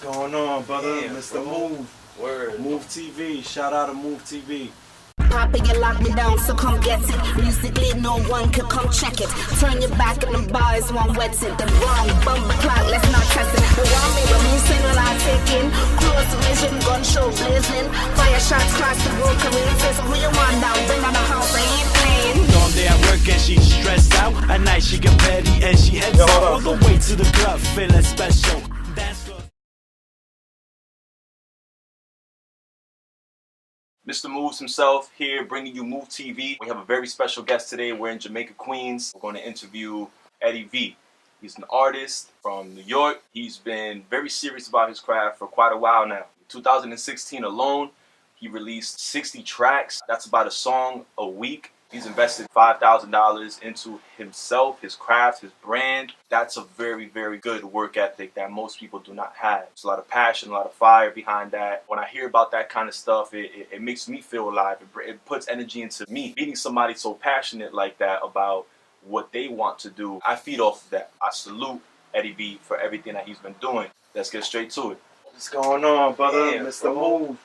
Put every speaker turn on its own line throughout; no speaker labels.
going on, brother?
Damn,
Mr.
bro.
Move.
Word.
Move TV. Shout out to Move TV.
Papa, you lock me down, so come get it. Musically, no one can come check it. Turn your back and the bars won't wet it. The wrong bumper clock, let's not test it. But want me when me sing when I take in. Close vision, gun show blazing. Fire shots cross the road, can we resist? Who you want now? Bring on the house, I ain't playing.
All day at work and she's stressed out. At night she get ready and she heads out all the way to the club, feeling special. That's good.
Mr. Moves himself here bringing you Move TV. We have a very special guest today. We're in Jamaica, Queens. We're going to interview Eddy V. He's an artist from New York. He's been very serious about his craft for quite a while now. In 2016 alone, he released 60 tracks. That's about a song a week. He's invested $5,000 into himself, his craft, his brand. That's a very, very good work ethic that most people do not have. There's a lot of passion, a lot of fire behind that. When I hear about that kind of stuff, it makes me feel alive. It puts energy into me. Meeting somebody so passionate like that about what they want to do, I feed off of that. I salute Eddy V for everything that he's been doing. Let's get straight to it.
What's going on, brother?
Damn,
Mr.
bro.
Move.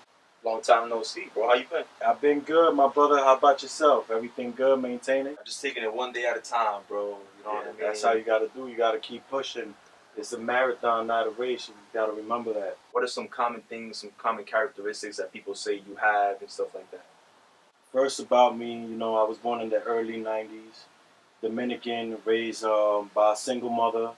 Long time no see, bro. How you been?
I've been good, my brother. How about yourself? Everything good? Maintaining?
I'm just taking it one day at a time, bro. You know what I mean?
That's how you gotta do. You gotta keep pushing. It's a marathon, not a race. You gotta remember that.
What are some common things, some common characteristics that people say you have and stuff like that?
First about me, I was born in the early 90s. Dominican, raised by a single mother.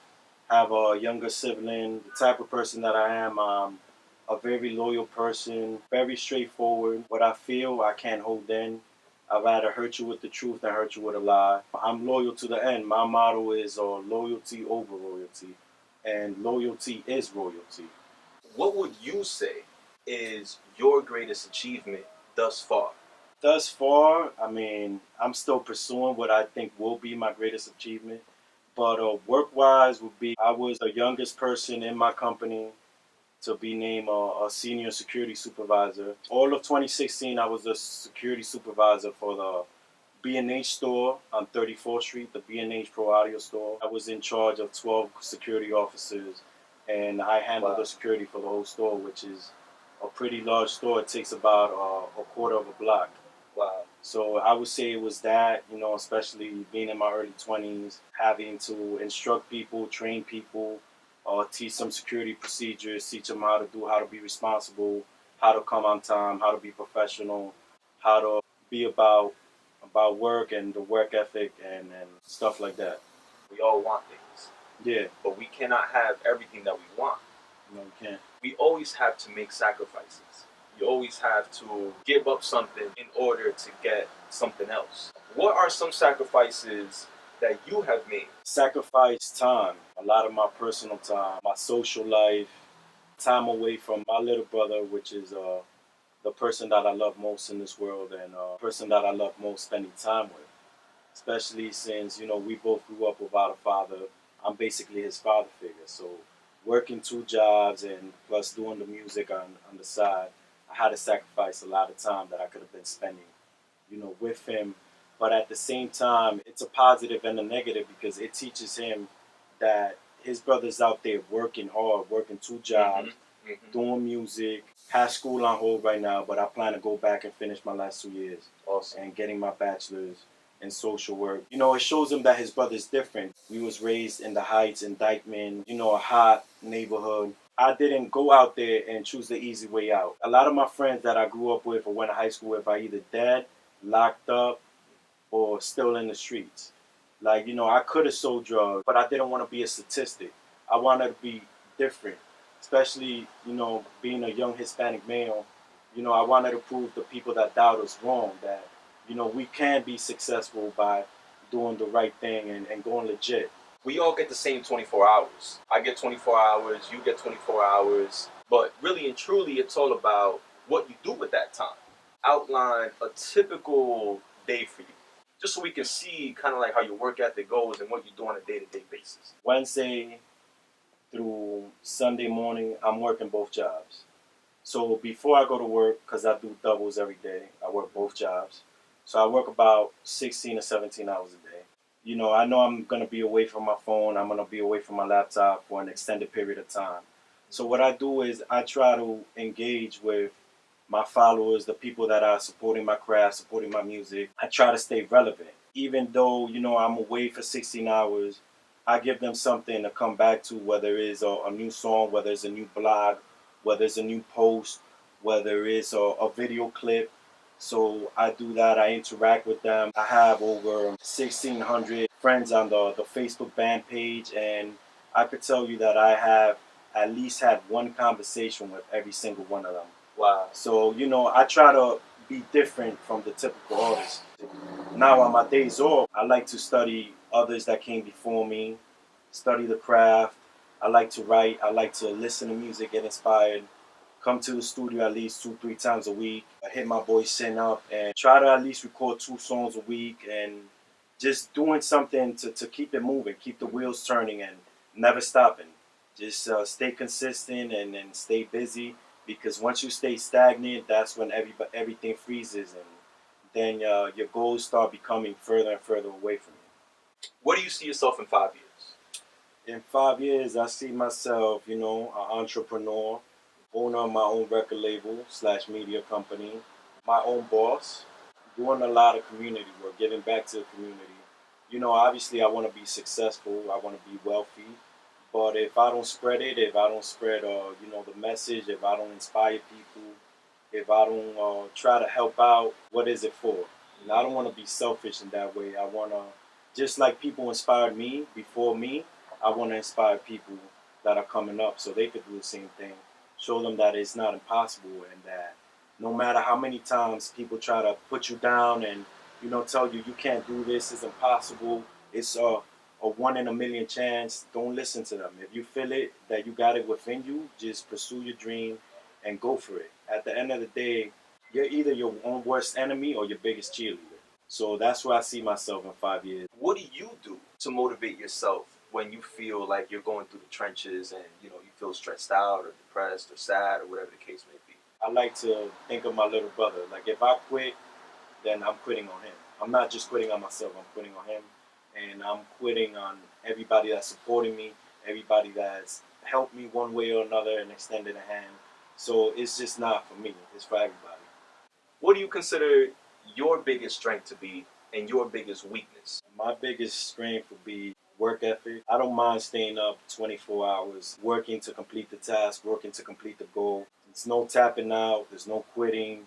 Have a younger sibling. The type of person that I am, a very loyal person, very straightforward. What I feel, I can't hold in. I'd rather hurt you with the truth than hurt you with a lie. I'm loyal to the end. My motto is loyalty over royalty, and loyalty is royalty.
What would you say is your greatest achievement thus far?
Thus far, I'm still pursuing what I think will be my greatest achievement. But work-wise would be, I was the youngest person in my company to be named a senior security supervisor. All of 2016, I was the security supervisor for the B&H store on 34th Street, the B&H Pro Audio store. I was in charge of 12 security officers, and I handled the security for the whole store, which is a pretty large store. It takes about a quarter of a block.
Wow.
So I would say it was that, especially being in my early 20s, having to instruct people, train people, teach some security procedures, teach them how to be responsible, how to come on time, how to be professional, how to be about work and the work ethic and stuff like that.
We all want things,
Yeah,
but we cannot have everything that we want.
no, you can't.
We always have to make sacrifices. You always have to give up something in order to get something else. What are some sacrifices that you have made?
Sacrifice time, a lot of my personal time, my social life, time away from my little brother, which is the person that I love most in this world and the person that I love most spending time with. Especially since, we both grew up without a father. I'm basically his father figure. So working 2 jobs and plus doing the music on the side, I had to sacrifice a lot of time that I could have been spending, with him. But at the same time, it's a positive and a negative because it teaches him that his brother's out there working hard, working 2 jobs, doing music, have school on hold right now, but I plan to go back and finish my last 2 years.
Awesome.
And getting my bachelor's in social work. It shows him that his brother's different. We was raised in the Heights, in Dykeman, a hot neighborhood. I didn't go out there and choose the easy way out. A lot of my friends that I grew up with or went to high school with are either dead, locked up, or still in the streets. I could have sold drugs, but I didn't want to be a statistic. I wanted to be different, especially, being a young Hispanic male. I wanted to prove the people that doubt us wrong, that, we can be successful by doing the right thing and going legit.
We all get the same 24 hours. I get 24 hours, you get 24 hours. But really and truly, it's all about what you do with that time. Outline a typical day for you, just so we can see kind of like how your work ethic goes and what you do on a day-to-day basis.
Wednesday through Sunday morning, I'm working both jobs. So before I go to work, because I do doubles every day, I work both jobs. So I work about 16 or 17 hours a day. I know I'm going to be away from my phone. I'm going to be away from my laptop for an extended period of time. So what I do is I try to engage with my followers, the people that are supporting my craft, supporting my music. I try to stay relevant. Even though, I'm away for 16 hours, I give them something to come back to, whether it's a new song, whether it's a new blog, whether it's a new post, whether it's a video clip. So I do that. I interact with them. I have over 1,600 friends on the Facebook band page, and I could tell you that I have at least had one conversation with every single one of them.
Wow.
So, I try to be different from the typical artist. Now, on my days off, I like to study others that came before me, study the craft. I like to write. I like to listen to music, get inspired, come to the studio at least 2, 3 times a week. I hit my boy Sin up and try to at least record 2 songs a week and just doing something to keep it moving, keep the wheels turning and never stopping. Just stay consistent and stay busy, because once you stay stagnant, that's when everything freezes, and then your goals start becoming further and further away from you.
Where do you see yourself in 5 years?
In 5 years, I see myself, an entrepreneur, owner of my own record label / media company, my own boss, doing a lot of community work, giving back to the community. Obviously, I want to be successful. I want to be wealthy. But if I don't spread it, if I don't spread, the message, if I don't inspire people, if I don't try to help out, what is it for? I don't want to be selfish in that way. I want to, just like people inspired me before me, I want to inspire people that are coming up so they could do the same thing. Show them that it's not impossible, and that no matter how many times people try to put you down and, tell you can't do this, it's impossible, it's a 1 in a million chance, don't listen to them. If you feel it, that you got it within you, just pursue your dream and go for it. At the end of the day, you're either your own worst enemy or your biggest cheerleader. So that's where I see myself in 5 years.
What do you do to motivate yourself when you feel like you're going through the trenches and you feel stressed out or depressed or sad or whatever the case may be?
I like to think of my little brother. Like, if I quit, then I'm quitting on him. I'm not just quitting on myself, I'm quitting on him. And I'm quitting on everybody that's supporting me, everybody that's helped me one way or another and extended a hand. So it's just not for me, it's for everybody.
What do you consider your biggest strength to be and your biggest weakness?
My biggest strength would be work ethic. I don't mind staying up 24 hours, working to complete the task, working to complete the goal. There's no tapping out, there's no quitting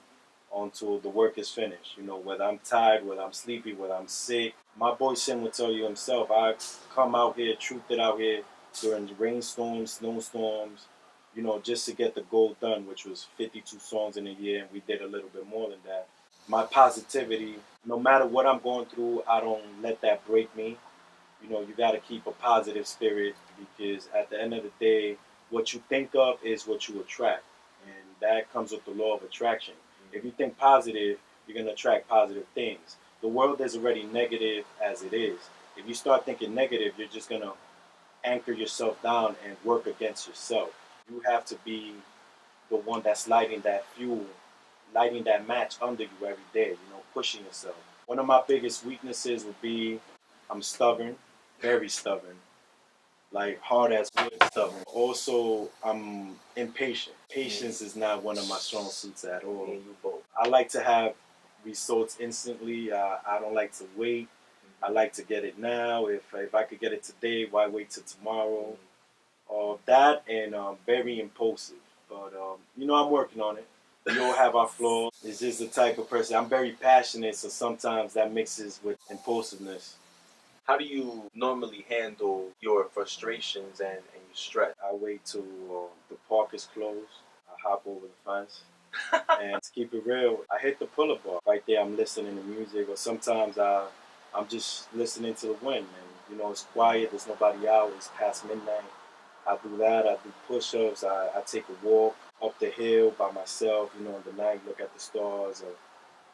until the work is finished. Whether I'm tired, whether I'm sleepy, whether I'm sick. My boy Sin will tell you himself, I come out here, truthed it out here during rainstorms, snowstorms, just to get the goal done, which was 52 songs in a year, and we did a little bit more than that. My positivity, no matter what I'm going through, I don't let that break me. You got to keep a positive spirit, because at the end of the day, what you think of is what you attract. And that comes with the law of attraction. If you think positive, you're going to attract positive things. The world is already negative as it is. If you start thinking negative, you're just going to anchor yourself down and work against yourself. You have to be the one that's lighting that fuel, lighting that match under you every day, pushing yourself. One of my biggest weaknesses would be I'm stubborn, very stubborn, like hard as wood stubborn. Also, I'm impatient. Patience is not one of my strong suits at all.
Me and you both.
I like to have results instantly. I don't like to wait. I like to get it now. If I could get it today, why wait till tomorrow? That and very impulsive. But, I'm working on it. We all have our flaws. It's just the type of person. I'm very passionate, so sometimes that mixes with impulsiveness.
How do you normally handle your frustrations and your stress?
I wait till the park is closed. I hop over the fence. And to keep it real, I hit the pull-up bar. Right there, I'm listening to music, or sometimes I'm just listening to the wind. And, it's quiet, there's nobody out, it's past midnight. I do that, I do push-ups, I take a walk up the hill by myself, in the night, look at the stars,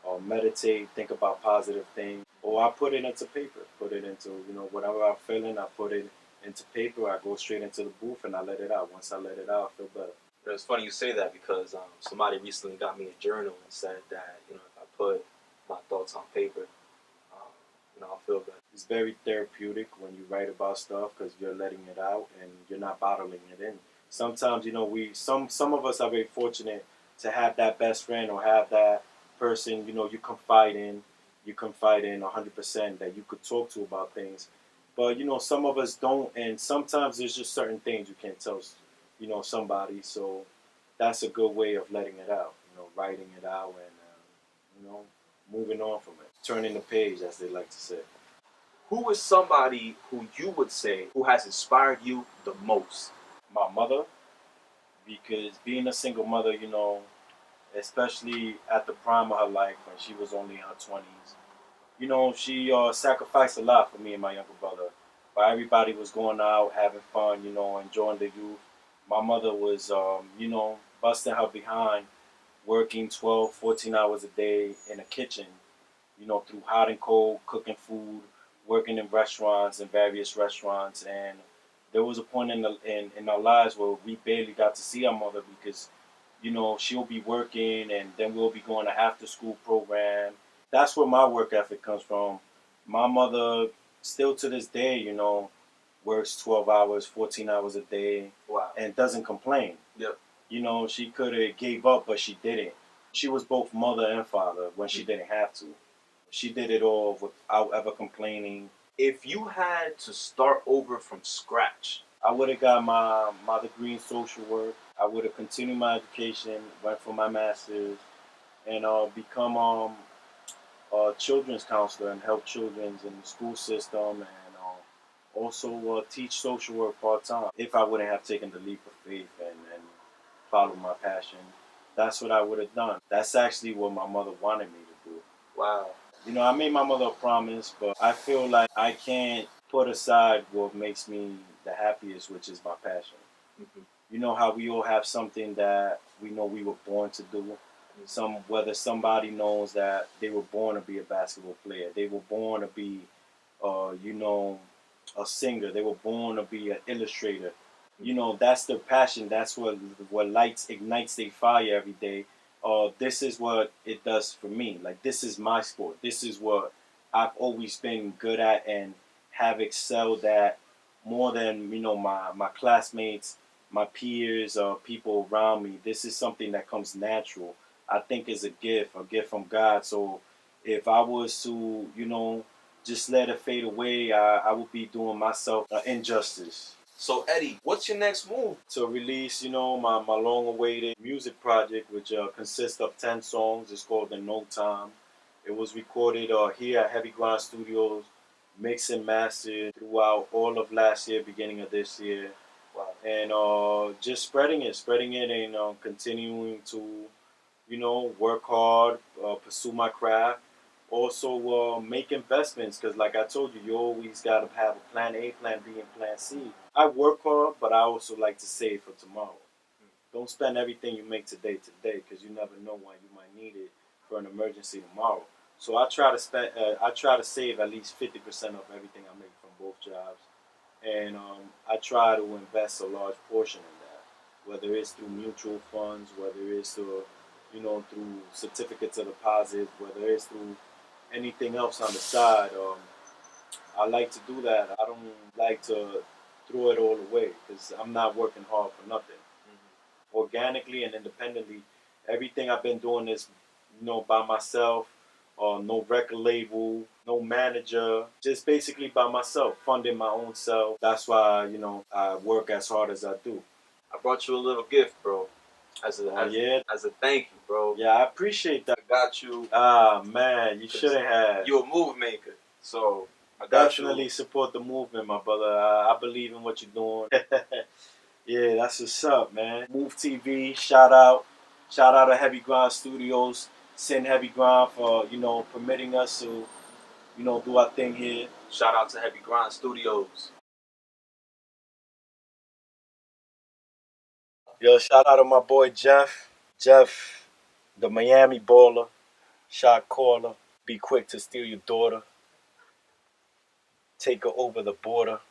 or meditate, think about positive things. Or I put it into paper, put it into, whatever I'm feeling, I put it into paper, I go straight into the booth and I let it out. Once I let it out, I feel better.
It's funny you say that, because somebody recently got me a journal and said that, if I put my thoughts on paper, I'll feel better.
It's very therapeutic when you write about stuff, because you're letting it out and you're not bottling it in. sometimes, some of us are very fortunate to have that best friend or have that person, you confide in 100% that you could talk to about things. But, some of us don't, and sometimes there's just certain things you can't tell, somebody. So that's a good way of letting it out, writing it out and, moving on from it. Turning the page, as they like to say.
Who is somebody who you would say who has inspired you the most?
My mother, because being a single mother, especially at the prime of her life when she was only in her 20s, she sacrificed a lot for me and my younger brother. While everybody was going out, having fun, enjoying the youth, my mother was, busting her behind, working 12, 14 hours a day in a kitchen, through hot and cold, cooking food, working in restaurants, in various restaurants. And there was a point in our lives where we barely got to see our mother because, she'll be working and then we'll be going to after school program. That's where my work ethic comes from. My mother, still to this day, works 12 hours, 14 hours a day.
Wow.
And doesn't complain.
Yep.
She could have gave up, but she didn't. She was both mother and father when she didn't have to. She did it all without ever complaining.
If you had to start over from scratch,
I would have got my degree in social work. I would have continued my education, went for my master's, and become a children's counselor and help children in the school system, and also teach social work part-time. If I wouldn't have taken the leap of faith and followed my passion, that's what I would have done. That's actually what my mother wanted me to do.
wow.
I made my mother a promise, but I feel like I can't put aside what makes me the happiest, which is my passion.
Mm-hmm.
You know how we all have something that we know we were born to do. Whether somebody knows that they were born to be a basketball player, they were born to be, a singer, they were born to be an illustrator. That's their passion. That's what ignites their fire every day. This is what it does for me. Like, this is my sport. This is what I've always been good at and have excelled at more than, my classmates, my peers, people around me. This is something that comes natural. I think is a gift from God. So if I was to, just let it fade away, I would be doing myself injustice.
So Eddie, what's your next move?
To release, my long-awaited music project, which consists of 10 songs. It's called In No Time. It was recorded here at Heavy Grind Studios, mixed and mastered throughout all of last year, beginning of this year.
Wow.
And just spreading it and continuing to, work hard, pursue my craft. Also make investments, because like I told you, you always got to have a plan A, plan B, and plan C. I work hard, but I also like to save for tomorrow. Don't spend everything you make today, because you never know when you might need it for an emergency tomorrow. So I try to save at least 50% of everything I make from both jobs, and I try to invest a large portion in that, whether it's through mutual funds, whether it's through certificates of deposit, whether it's through anything else on the side. I like to do that. I don't like to throw it all away, because I'm not working hard for nothing. Mm-hmm. Organically and independently, everything I've been doing is, by myself. No record label, no manager, just basically by myself, funding my own self. That's why, I work as hard as I do.
I brought you a little gift, bro. As a thank you, bro.
Yeah, I appreciate that.
I got you.
Ah, man, you shouldn't have.
You're a move maker, so I got
definitely
you.
Support the movement, my brother. I believe in what you're doing. Yeah, that's what's up, man. Move TV, shout out to Heavy Grind Studios. Send Heavy Grind for, permitting us to, do our thing here.
Shout out to Heavy Grind Studios.
Yo, shout out to my boy Jeff. Jeff, the Miami baller, shot caller. Be quick to steal your daughter. Take her over the border.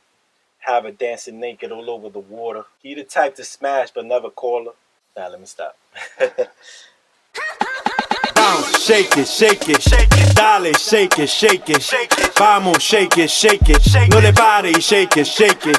Have her dancing naked all over the water. He the type to smash but never call her. Nah, let me stop.
Bounce, shake it, shake it, dale, shake it, shake it, vamos, shake it, no le pare y shake it, shake it.